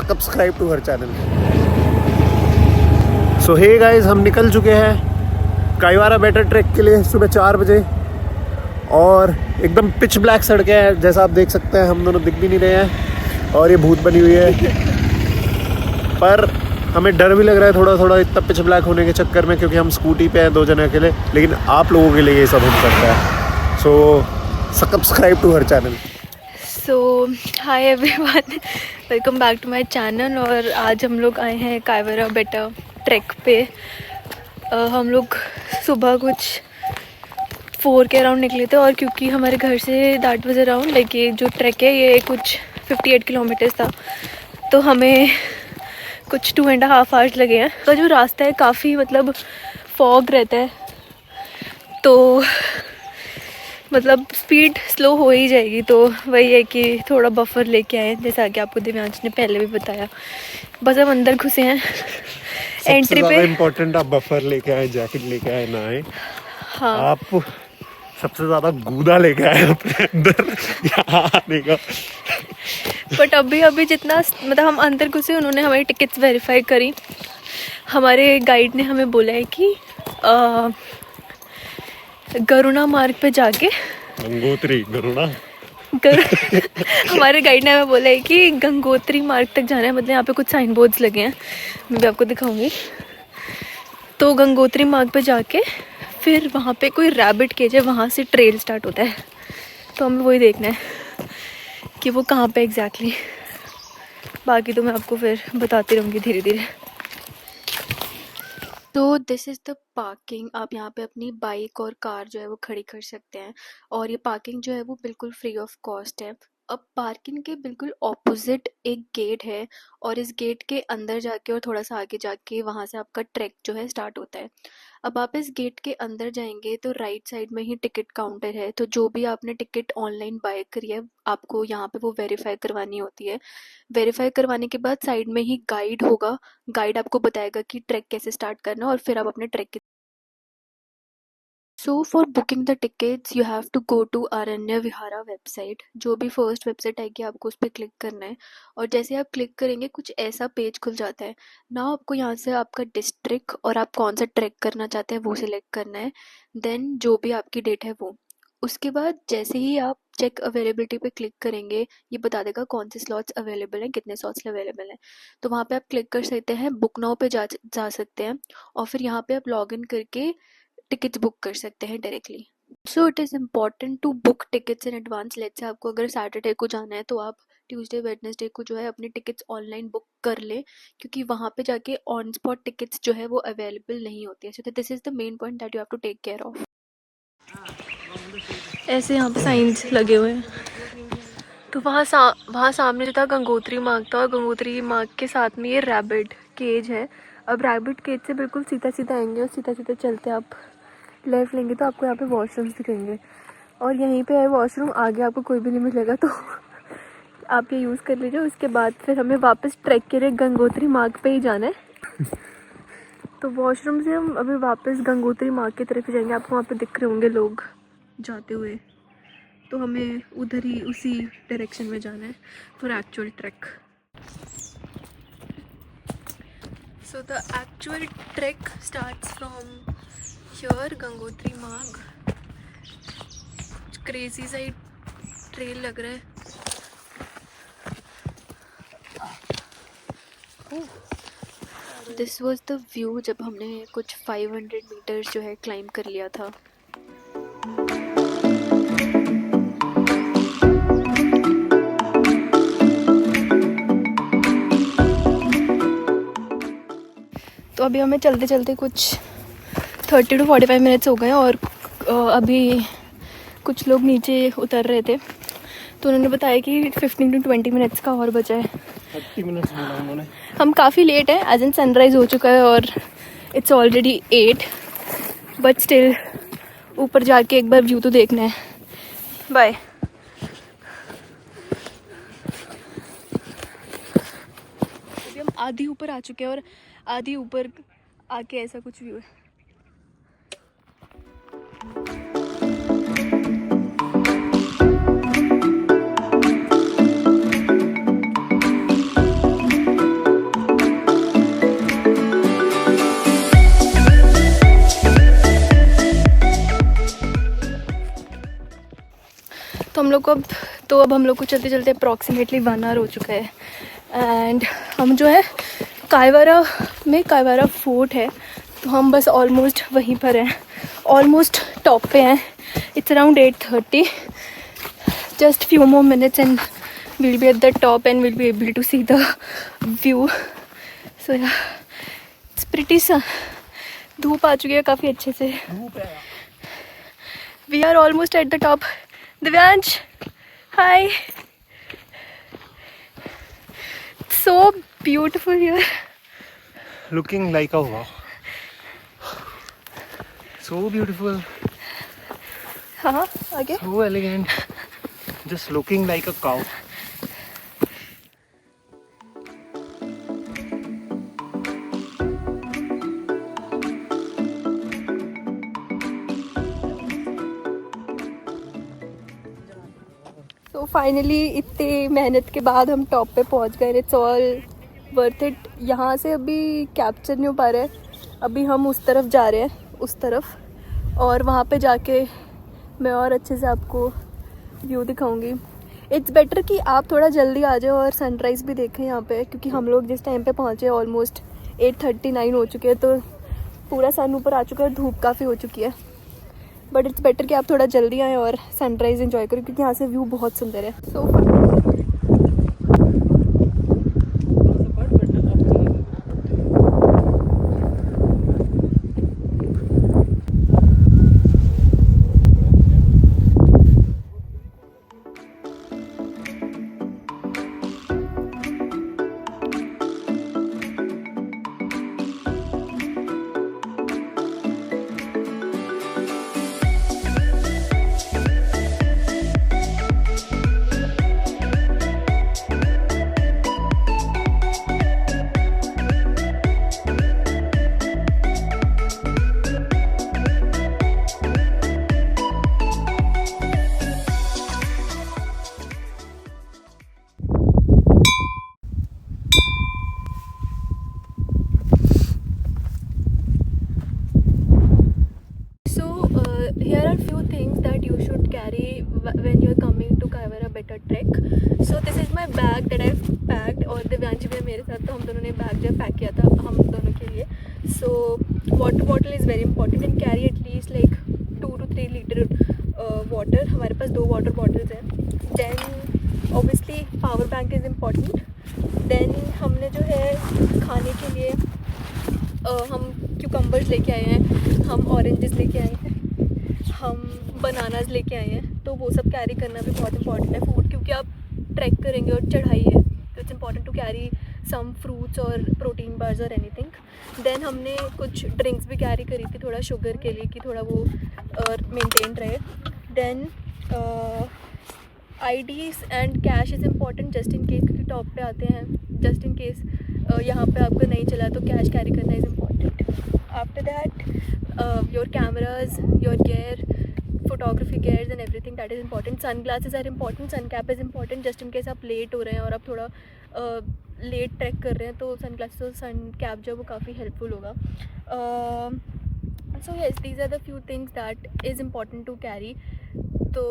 Subscribe to her channel. So hey guys, हम निकल चुके हैं काईवारा बेटर ट्रैक के लिए सुबह 4 बजे और एकदम पिच ब्लैक सड़कें हैं। जैसा आप देख सकते हैं हम दोनों दिख भी नहीं रहे हैं और ये भूत बनी हुई है पर हमें डर भी लग रहा है थोड़ा थोड़ा इतना पिच ब्लैक होने के चक्कर में, क्योंकि हम स्कूटी पे हैं 2 जने अकेले। लेकिन आप लोगों के लिए ये सब हम करते हैं। So subscribe to her channel. So hi everyone, welcome back to my channel. और आज हम लोग आए हैं काईवारा बेटा ट्रैक पे। हम लोग सुबह कुछ 4 के अराउंड निकले थे और क्योंकि हमारे घर say that was around like ये जो ट्रैक है ये कुछ 58 किलोमीटर्स था, तो हमें कुछ 2.5 आवर्स लगे हैं। तो जो रास्ता है काफ़ी मतलब फॉग रहता है, तो मतलब स्पीड स्लो हो ही जाएगी। तो वही है कि थोड़ा बफर लेके आए, जैसा कि आपको दिव्यांश ने पहले भी बताया। बस हम अंदर घुसे हैं एंट्री पे। इम्पोर्टेंट आप बफर लेके आए, जैकेट लेके आए ना आए। हाँ, आप सबसे ज्यादा गूदा लेके आए अपने अंदर यहाँ आने का। बट अभी जितना मतलब हम अंदर घुसे, उन्होंने हमारी टिकट्स वेरीफाई करी। हमारे गाइड ने हमें बोला है कि गरुड़ा मार्ग पे जाके गंगोत्री गरुड़ा हमारे गाइड ने हमें बोला है कि गंगोत्री मार्ग तक जाना है। मतलब यहाँ पे कुछ साइन बोर्ड्स लगे हैं, मैं भी आपको दिखाऊंगी। तो गंगोत्री मार्ग पे जाके फिर वहाँ पे कोई रैबिट केज है, वहाँ से ट्रेल स्टार्ट होता है। तो हमें वही देखना है कि वो कहाँ पे एग्जैक्टली। बाकी तो मैं आपको फिर बताती रहूँगी धीरे धीरे। तो दिस इज़ द पार्किंग। आप यहाँ पे अपनी बाइक और कार जो है वो खड़ी कर सकते हैं और ये पार्किंग जो है वो बिल्कुल फ्री ऑफ कॉस्ट है। अब पार्किंग के बिल्कुल ऑपोजिट एक गेट है और इस गेट के अंदर जाके और थोड़ा सा आगे जाके वहाँ से आपका ट्रैक जो है स्टार्ट होता है। अब आप इस गेट के अंदर जाएंगे तो राइट साइड में ही टिकट काउंटर है। तो जो भी आपने टिकट ऑनलाइन बाय करी है, आपको यहाँ पे वो वेरीफाई करवानी होती है। वेरीफाई करवाने के बाद साइड में ही गाइड होगा। गाइड आपको बताएगा कि ट्रैक कैसे स्टार्ट करना है और फिर आप अपने ट्रैक के। So for booking the tickets you have to go to Aranya Vihara website. जो भी फर्स्ट वेबसाइट आएगी आपको उस पर क्लिक करना है और जैसे आप क्लिक करेंगे कुछ ऐसा पेज खुल जाता है ना। आपको यहाँ से आपका डिस्ट्रिक्ट और आप कौन सा ट्रैक करना चाहते हैं वो सिलेक्ट करना है। देन जो भी आपकी डेट है वो, उसके बाद जैसे ही आप चेक अवेलेबिलिटी पे क्लिक करेंगे ये बता देगा कौन से स्लॉट्स अवेलेबल हैं, कितने स्लॉट्स अवेलेबल हैं। तो वहाँ पे आप क्लिक कर सकते हैं, बुक नाउ पे जा सकते हैं और फिर यहाँ पे आप लॉग इन करके टिकट्स बुक कर सकते हैं directly. So it is important to book tickets in advance. Let's say आपको अगर सैटरडे को जाना है तो आप ट्यूसडे वेडनेसडे को जो है अपनी टिकट्स ऑनलाइन बुक कर लें, क्योंकि वहाँ पे जाके ऑन स्पॉट टिकट्स जो है वो अवेलेबल नहीं होती है। So this is the main point that you have to take care of. ऐसे यहाँ पे साइंस लगे हुए हैं। तो वहाँ सामने जो था गंगोत्री मार्ग था और गंगोत्री मार्ग के साथ में ये रैबिट केज है। अब रैबिट केज से बिल्कुल सीधा सीधा आएंगे और सीधा सीधा चलते आप लेफ़्ट लेंगे तो आपको यहाँ पे वॉशरूम्स दिखेंगे और यहीं पे है वॉशरूम। आगे आपको कोई भी नहीं मिलेगा तो आप ये यूज़ कर लीजिए। उसके बाद फिर हमें वापस ट्रैक के लिए गंगोत्री मार्ग पे ही जाना है। तो वॉशरूम से हम अभी वापस गंगोत्री मार्ग की तरफ ही जाएंगे। आपको वहाँ पे दिख रहे होंगे लोग जाते हुए, तो हमें उधर ही उसी डायरेक्शन में जाना है for actual track. So the actual track starts from here Gangotri मार्ग। क्रेजी सा ट्रेल लग रहा है। दिस वॉज द व्यू जब हमने कुछ 500 मीटर्स जो है क्लाइंब कर लिया था। तो अभी हमें चलते चलते कुछ 30 to 45 मिनट्स हो गए और अभी कुछ लोग नीचे उतर रहे थे तो उन्होंने बताया कि 15 to 20 मिनट्स का और बचा है। 30 मिनट्स बोला उन्होंने। हम काफ़ी लेट हैं, एज इन सनराइज़ हो चुका है और इट्स ऑलरेडी 8, बट स्टिल ऊपर जाके एक बार व्यू तो देखना है। बाय। अभी हम आधी ऊपर आ चुके हैं और आधी ऊपर आके ऐसा कुछ व्यू है। हम लोग को अब हम लोग को चलते चलते अप्रॉक्सीमेटली 1 आवर हो चुका है। एंड हम जो है कायवारा फोर्ट है, तो हम बस ऑलमोस्ट वहीं पर हैं, ऑलमोस्ट टॉप पे हैं। It's around 8:30, just few more minutes and we'll be at the top and we'll be able to see the view. So yeah, it's pretty धूप आ चुकी है काफ़ी अच्छे से। We are almost at the top. Divyansh, hi. So beautiful here. Looking like a wow. So beautiful. हाँ आगे। So elegant. Just looking like a cow. तो finally इतनी मेहनत के बाद हम टॉप पे पहुंच गए। It's all worth it. यहाँ से अभी कैप्चर नहीं हो पा रहे हैं, अभी हम उस तरफ जा रहे हैं, उस तरफ, और वहाँ पे जाके मैं और अच्छे से आपको व्यू दिखाऊंगी। इट्स बेटर कि आप थोड़ा जल्दी आ जाओ और सनराइज़ भी देखें यहाँ पे, क्योंकि हम लोग जिस टाइम पे पहुँचे ऑलमोस्ट 8:39 हो चुके हैं, तो पूरा सन ऊपर आ चुका है, धूप काफ़ी हो चुकी है। बट इट्स बेटर कि आप थोड़ा जल्दी आएँ और सनराइज़ एंजॉय करें, क्योंकि यहाँ से व्यू बहुत सुंदर है। Here are few things that you should carry when you're coming to Kaivara Better Trek. So this is my bag that I've packed, और दिव्यांश भी है मेरे साथ, तो हम दोनों ने बैग जो पैक किया था हम दोनों के लिए। So water bottle is very important and carry at least like 2 to 3 liter water. हमारे पास 2 water bottles हैं। Then obviously power bank is important. Then हमने जो है खाने के लिए हम क्यूकम्बर्स लेके आए हैं, हम ऑरेंजेस लेके आए हैं, हम बनानास लेके आए हैं, तो वो सब कैरी करना भी बहुत इंपॉर्टेंट है फूड, क्योंकि आप ट्रैक करेंगे और चढ़ाई है, तो it's important to carry some fruits और प्रोटीन बार्स और एनीथिंग। देन हमने कुछ ड्रिंक्स भी कैरी करी थी, थोड़ा शुगर के लिए, कि थोड़ा वो मेंटेन रहे। Then IDs and cash is important just in case, क्योंकि टॉप पे आते हैं, जस्ट इन केस यहाँ पे आपको नहीं चला तो कैश कैरी करना is important. After that your cameras, your gear, photography gears and everything that is important. Sunglasses are important, sun cap is important just in case आप लेट हो रहे हैं और आप थोड़ा लेट ट्रैक कर रहे हैं, तो सनग्लासेस और सन कैप जो है वो काफ़ी हेल्पफुल होगा। So yes, these are the few things that is important to carry. तो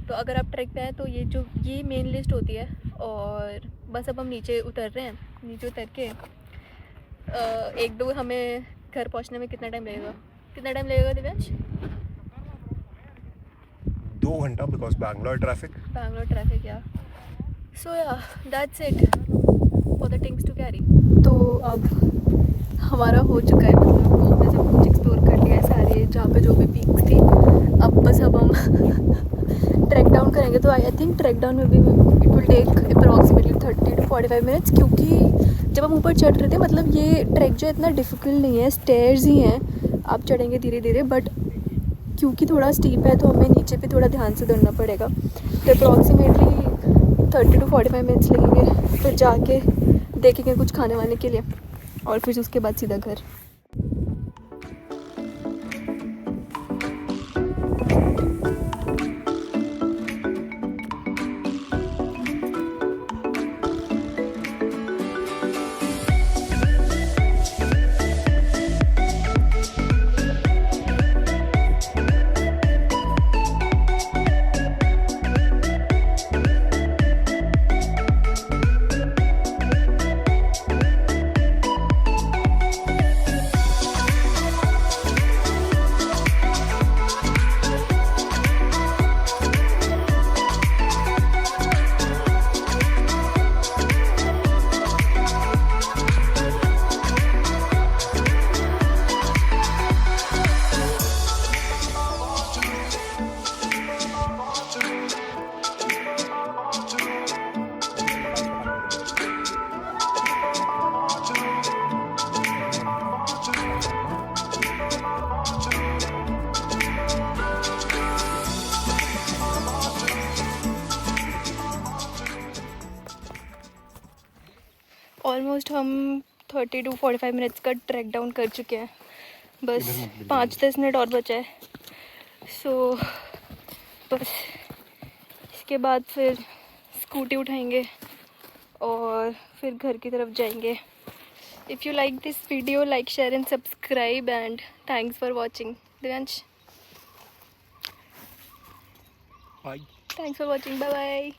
तो अगर आप ट्रैक पे हैं तो ये मेन लिस्ट होती है, और बस अब हम नीचे उतर रहे हैं। नीचे उतर के 1-2 हमें घर पहुंचने में कितना टाइम लगेगा दिव्यांश? 2 घंटा, बिकॉज बैंगलोर ट्रैफिक। या सो या that's it for the things to carry. तो अब हमारा हो चुका है, मतलब हमने सब कुछ एक्सप्लोर कर लिया है सारे, जहाँ पे जो भी पीक्स थी। अब हम ट्रैक डाउन करेंगे, तो आई थिंक ट्रैक डाउन में भी it will take approximately 30 to 45 minutes, क्योंकि जब हम ऊपर चढ़ रहे थे, मतलब ये ट्रैक जो है इतना डिफ़िकल्ट नहीं है, स्टेयर्स ही हैं, आप चढ़ेंगे धीरे धीरे, बट क्योंकि थोड़ा स्टीप है तो हमें नीचे पे थोड़ा ध्यान से उतरना पड़ेगा। तो अप्रॉक्सीमेटली 30 to 45 मिनट्स लगेंगे, फिर जाके देखेंगे कुछ खाने वाने के लिए, और फिर उसके बाद सीधा घर। ऑलमोस्ट हम 30 to 45 मिनट्स का ट्रैक डाउन कर चुके हैं, बस 5-10 मिनट और बचा है। सो बस इसके बाद फिर स्कूटी उठाएंगे और फिर घर की तरफ जाएंगे। If you like this video, like, share and subscribe and thanks for watching. Divyansh, bye. Thanks for watching, bye bye.